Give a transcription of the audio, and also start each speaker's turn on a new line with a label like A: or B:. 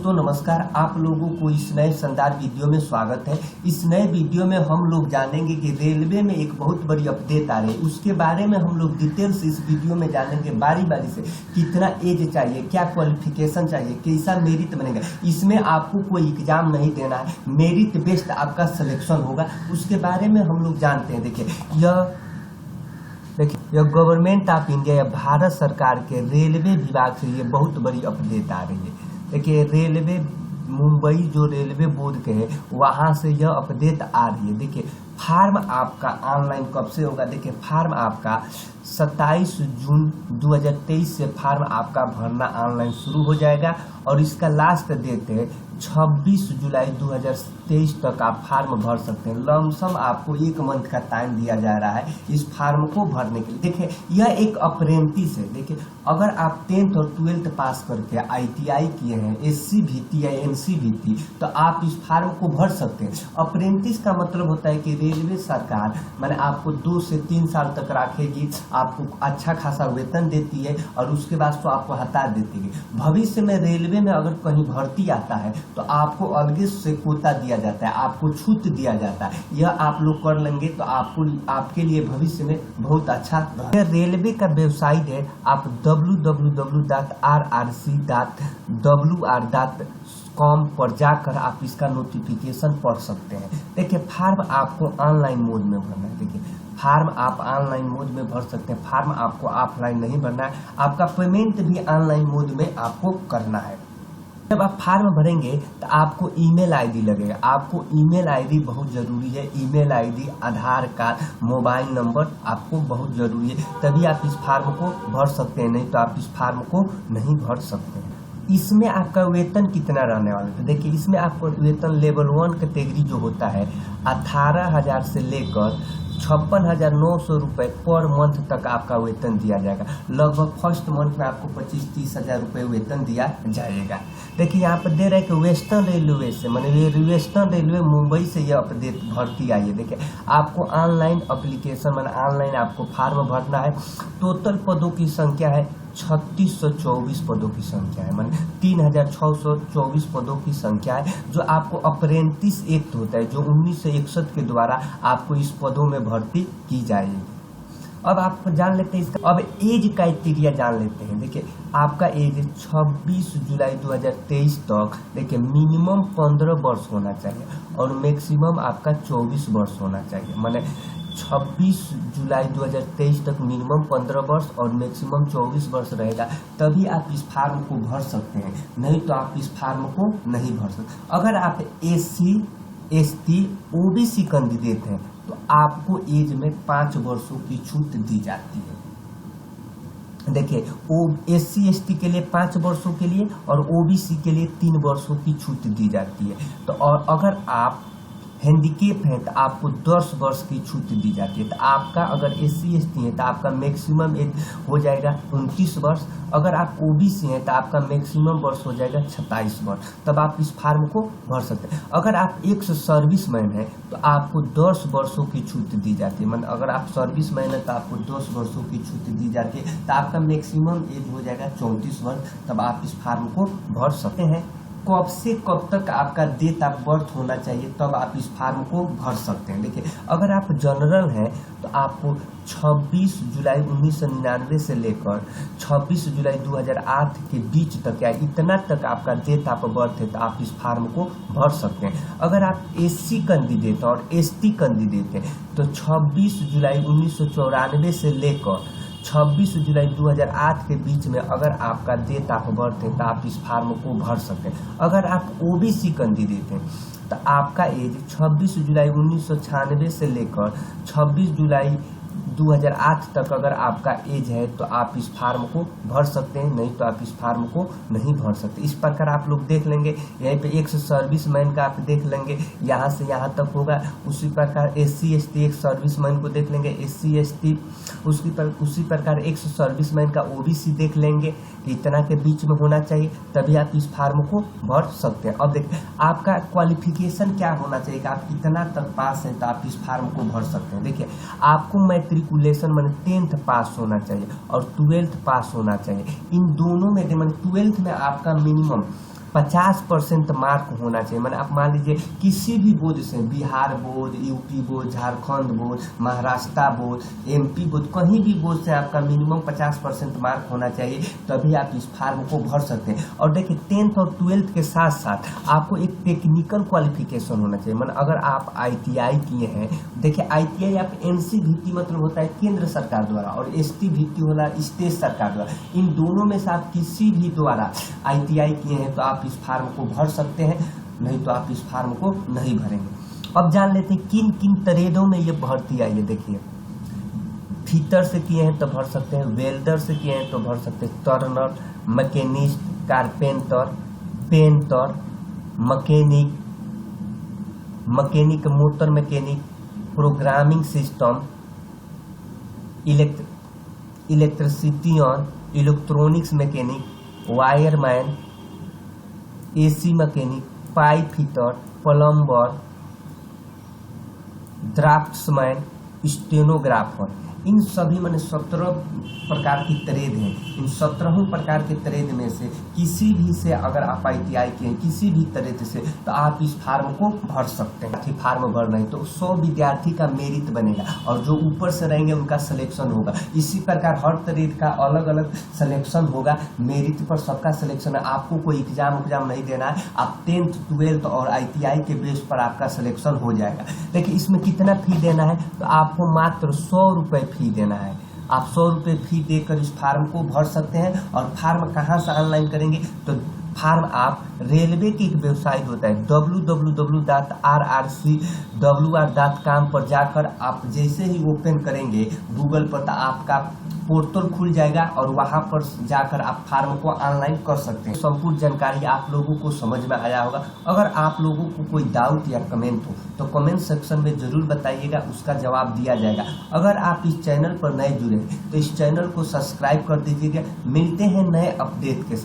A: दोस्तों नमस्कार। आप लोगों को इस नए शानदार वीडियो में स्वागत है। इस नए वीडियो में हम लोग जानेंगे कि रेलवे में एक बहुत बड़ी अपडेट आ रही है, उसके बारे में हम लोग डिटेल्स इस वीडियो में जानेंगे बारी बारी से। कितना एज चाहिए, क्या क्वालिफिकेशन चाहिए, कैसा मेरिट बनेगा। इसमें आपको कोई एग्जाम नहीं देना है, मेरिट बेस्ड आपका सिलेक्शन होगा, उसके बारे में हम लोग जानते हैं। देखिए यह गवर्नमेंट ऑफ इंडिया या भारत सरकार के रेलवे विभाग से ये बहुत बड़ी अपडेट आ रही है। देखिए रेलवे मुंबई जो रेलवे बोर्ड के है वहाँ से यह अपडेट आ रही है। देखिए फार्म आपका ऑनलाइन कब से होगा। देखिए फार्म आपका 27 जून 2023 से फार्म आपका भरना ऑनलाइन शुरू हो जाएगा और इसका लास्ट डेट है 26 जुलाई 2023 तक आप फार्म भर सकते हैं। लमसम आपको 1 मंथ का टाइम दिया जा रहा है इस फार्म को भरने के लिए। देखिए यह एक अप्रेंटिस है। देखिए अगर आप 10th और 12th पास करके ITI किए हैं, SCVT या NCVT, तो आप इस फार्म को भर सकते हैं। अप्रेंटिस का मतलब होता है कि रेलवे सरकार मैंने आपको 2 से 3 साल तक रखेगी, आपको अच्छा खासा वेतन देती है और उसके बाद तो आपको हटा देती है। भविष्य में रेलवे में अगर कहीं भर्ती आता है तो आपको अलग से कोटा दिया जाता है, आपको छूट दिया जाता है। यह आप लोग कर लेंगे तो आपके लिए भविष्य में बहुत अच्छा। रेलवे का वेबसाइट है, आप www.rrc.wr.com पर जाकर आप इसका नोटिफिकेशन पढ़ सकते हैं। देखिए फार्म आपको ऑनलाइन मोड में भरना है। देखिए फार्म आप ऑनलाइन मोड में भर सकते हैं, फार्म आपको ऑफलाइन नहीं भरना है। आपका पेमेंट भी ऑनलाइन मोड में आपको करना है। जब आप फार्म भरेंगे तो आपको ईमेल आईडी लगेगा। आपको ईमेल आईडी बहुत ज़रूरी है। ईमेल आईडी, आधार कार्ड, मोबाइल नंबर आपको बहुत ज़रूरी है, तभी आप इस फार्म को भर सकते हैं, नहीं तो आप इस फार्म को नहीं भर सकते हैं। इसमें आपका वेतन कितना रहने वाला है। देखिए इसमें आपको वेतन लेवल 1 कैटेगरी जो होता है 18,000 से लेकर 56,900 रुपये पर मंथ तक आपका वेतन दिया जाएगा। लगभग फर्स्ट मंथ में आपको 25-30 हज़ार रुपये वेतन दिया जाएगा। देखिए यहाँ पर दे रहा है कि वेस्टर्न रेलवे से, मैंने वेस्टर्न रेलवे मुंबई से यह अपडेट भर्ती आई है। देखिए आपको ऑनलाइन एप्लीकेशन मैंने ऑनलाइन आपको फार्म भरना है। टोटल पदों की संख्या है 3624 पदों की संख्या है, माने 3624 पदों की संख्या है, जो आपको अप्रेंटिस एक्ट होता है जो 1961 के द्वारा आपको इस पदों में भर्ती की जाएगी। अब आप जान लेते हैं इसका अब एज क्राइटेरिया जान लेते हैं। देखिए आपका एज 26 जुलाई 2023 तक देखिए मिनिमम 15 वर्ष होना चाहिए और मैक्सिमम आपका 24 वर्ष होना चाहिए। माने 26 जुलाई 2023 तक मिनिमम 15 वर्ष और मैक्सिमम 24 वर्ष रहेगा, तभी आप इस फार्म को भर सकते हैं, नहीं तो आप इस फार्म को नहीं भर सकते। अगर आप SC, ST, OBC कैंडिडेट हैं तो आपको एज में 5 वर्षों की छूट दी जाती है। देखिए SC, ST के लिए 5 वर्षों के लिए और OBC के लिए 3 वर्षों की छूट दी जाती है। तो और अगर आप हैंडीकेप है तो आपको 10 वर्ष की छूट दी जाती है। तो आपका अगर SC, ST है तो आपका मैक्सिमम एज हो जाएगा 29 वर्ष। अगर आप OBC हैं तो आपका मैक्सिमम वर्ष हो जाएगा 27 वर्ष, तब आप इस फार्म को भर सकते हैं। अगर आप एक सर्विसमैन हैं तो आपको 10 वर्षों की छूट दी जाती है। मतलब अगर आप सर्विसमैन हैं तो आपको 10 वर्षों की छूट दी जाती है, तो आपका मैक्सिमम एज हो जाएगा 34 वर्ष, तब आप इस फार्म को भर सकते हैं। कब से कब तक आपका डेट ऑफ बर्थ होना चाहिए तब आप इस फार्म को भर सकते हैं। देखिए अगर आप जनरल हैं तो आपको 26 जुलाई 1999 से लेकर 26 जुलाई 2008 के बीच तक या इतना तक आपका डेट ऑफ बर्थ है तो आप इस फार्म को भर सकते हैं। अगर आप SC कैंडिडेट और ST कैंडिडेट हैं तो 26 जुलाई 1994 से लेकर 26 जुलाई 2008 के बीच में अगर आपका डेट ऑफ बर्थ है तो आप इस फार्म को भर सकते हैं। अगर आप OBC कैंडिडेट हैं तो आपका एज 26 जुलाई 1996 से लेकर 26 जुलाई 2008 तक अगर आपका एज है तो आप इस फार्म को भर सकते हैं, नहीं तो आप इस फार्म को नहीं भर सकते। इस प्रकार आप लोग देख लेंगे, यहीं पे एक सर्विसमैन का आप देख लेंगे, यहाँ से यहाँ तक होगा। उसी प्रकार SC, ST एक सर्विसमैन को देख लेंगे, SC, ST उसी प्रकार एक सर्विसमैन का OBC देख लेंगे, इतना के बीच में होना चाहिए, तभी आप इस फार्म को भर सकते हैं। अब देखिए आपका क्वालिफिकेशन क्या होना चाहिए कि आप कितना तक पास हैं तो आप इस फार्म को भर सकते हैं। देखिए आपको मैट्रिकुलेशन मैंने 10th पास होना चाहिए और 12th पास होना चाहिए। इन दोनों में मैंने 12th में आपका मिनिमम 50% मार्क होना चाहिए। मैंने आप मान लीजिए किसी भी बोर्ड से, Bihar board, UP board, Jharkhand board, Maharashtra board, MP board, कहीं भी बोर्ड से आपका मिनिमम 50% मार्क होना चाहिए, तभी आप इस फॉर्म को भर सकते हैं। और देखिए 10th और 12th के साथ साथ आपको एक टेक्निकल क्वालिफिकेशन होना चाहिए। मतलब अगर आप ITI किए हैं, देखिए ITI आप NCVT मतलब होता है केंद्र सरकार द्वारा, और STVT होला स्टेट सरकार द्वारा। इन दोनों में से आप किसी भी द्वारा ITI किए हैं तो आप इस फार्म को भर सकते हैं, नहीं तो आप इस फार्म को नहीं भरेंगे। अब जान लेते हैं किन किन ट्रेडों में ये भर्ती आई है। देखिए फीटर से किए हैं तो भर सकते हैं, वेल्डर से किए हैं तो भर सकते हैं, turner, machinist, carpenter, painter, mechanic, motor mechanic, programming system, electrician, electronics mechanic, wireman, AC mechanic, pipe fitter, plumber, draftsman, stenographer. इन सभी मैंने 17 प्रकार की ट्रेड हैं। इन 17 प्रकार के ट्रेड में से किसी भी से अगर आप ITI के हैं, किसी भी ट्रेड से, तो आप इस फार्म को भर सकते हैं। फार्म भर नहीं तो 100 विद्यार्थी का मेरिट बनेगा, और जो ऊपर से रहेंगे उनका सिलेक्शन होगा। इसी प्रकार हर ट्रेड का अलग अलग सिलेक्शन होगा, मेरिट पर सबका सिलेक्शन है। आपको कोई एग्जाम नहीं देना है, आप 10th 12th और ITI के बेस पर आपका सिलेक्शन हो जाएगा। देखिए इसमें कितना फी देना है, तो आपको मात्र 100 रुपये फी देना है। आप 100 रुपये फी देकर इस फार्म को भर सकते हैं। और फार्म कहाँ से ऑनलाइन करेंगे, तो फार्म आप रेलवे की एक वेबसाइट होता है www.rrcwr.com पर जाकर आप जैसे ही ओपन करेंगे गूगल पर, तो आपका पोर्टल खुल जाएगा और वहां पर जाकर आप फार्म को ऑनलाइन कर सकते हैं। संपूर्ण जानकारी आप लोगों को समझ में आया होगा। अगर आप लोगों को कोई डाउट या कमेंट हो तो कमेंट सेक्शन में जरूर बताइएगा, उसका जवाब दिया जाएगा। अगर आप इस चैनल पर नए जुड़े हैं तो इस चैनल को सब्सक्राइब कर दीजिएगा। मिलते हैं नए अपडेट के साथ।